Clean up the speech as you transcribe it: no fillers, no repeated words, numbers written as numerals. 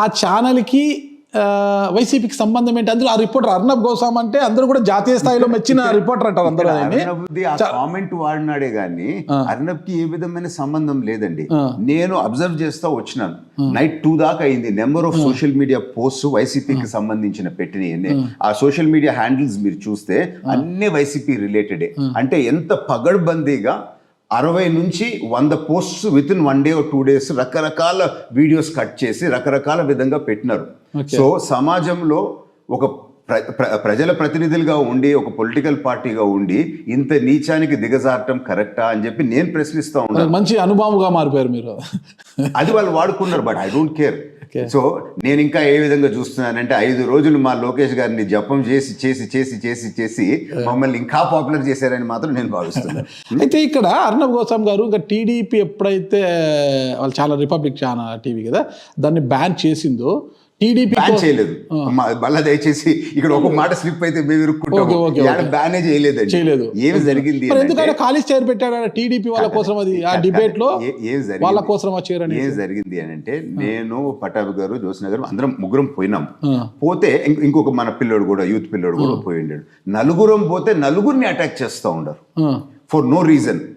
ఆ ఛానల్కి వైసీపీకి సంబంధం ఏంటి? అందులో ఆ రిపోర్టర్ అర్నబ్ గోస్వామి అంటే అందరూ కూడా జాతీయ స్థాయిలో మెచ్చిన రిపోర్టర్ అంటారు అందరూ. కామెంట్ వాడినాడే గానీ అర్నబ్ కి ఏ విధమైన సంబంధం లేదండి. నేను అబ్జర్వ్ చేస్తా వచ్చినాను, నైట్ 2 దాకా అయింది. Number of social media post వైసీపీకి సంబంధించిన పెట్టినవి, ఆ సోషల్ మీడియా హ్యాండిల్స్ మీరు చూస్తే అన్ని వైసీపీ రిలేటెడే. అంటే ఎంత పగడ్బందీగా 60 నుంచి 100 posts with in 1 day or 2 days రకరకాల వీడియోస్ కట్ చేసి రకరకాల విధంగా పెట్టినారు. సో సమాజంలో ఒక ప్రజల ప్రతినిధులుగా ఉండి, ఒక పొలిటికల్ పార్టీగా ఉండి ఇంత నీచానికి దిగజారటం కరెక్టా అని చెప్పి నేను ప్రశ్నిస్తా ఉన్నాను. మంచి అనుభవంగా మారిపోయారు మీరు. అది వాళ్ళు వాడుకున్నారు, but I don't care. So నేను ఇంకా ఏ విధంగా చూస్తున్నానంటే 5 రోజులు మా లోకేష్ గారిని జపం చేసి చేసి చేసి చేసి చేసి మమ్మల్ని ఇంకా పాపులర్ చేశారని మాత్రం నేను భావిస్తున్నాను. అయితే ఇక్కడ అర్నబ్ గోస్వామి గారు ఇంకా టీడీపీ ఎప్పుడైతే వాళ్ళు చాలా రిపబ్లిక్ ఛానల్ టీవీ కదా దాన్ని బ్యాన్ చేసిందో, టీడీపీ బ్యాన్ చేయలేదు. మళ్ళీ దయచేసి ఇక్కడ ఒక మాట స్లిప్ అయితే మేము ఇరుక్కుంటాం. బ్యానే చేయలేదు. ఏమి జరిగింది? ఎందుకంటే ఖాళీ చైర్ పెట్టాడు టీడీపీ వాళ్ళ కోసం, అది ఆ డిబేట్ లో వాళ్ళ కోసం ఆ చైర్ అని. ఏం జరిగింది అని అంటే, నేను పటాభి గారు, జ్యోత్స్న గారు అందరం ముగ్గురం పోయినాం. పోతే ఇంకొక మన పిల్లోడు కూడా, యూత్ పిల్లోడు కూడా పోయి ఉండాడు. నలుగురం పోతే నలుగురిని అటాక్ చేస్తూ ఉండరు ఫర్ నో రీజన్.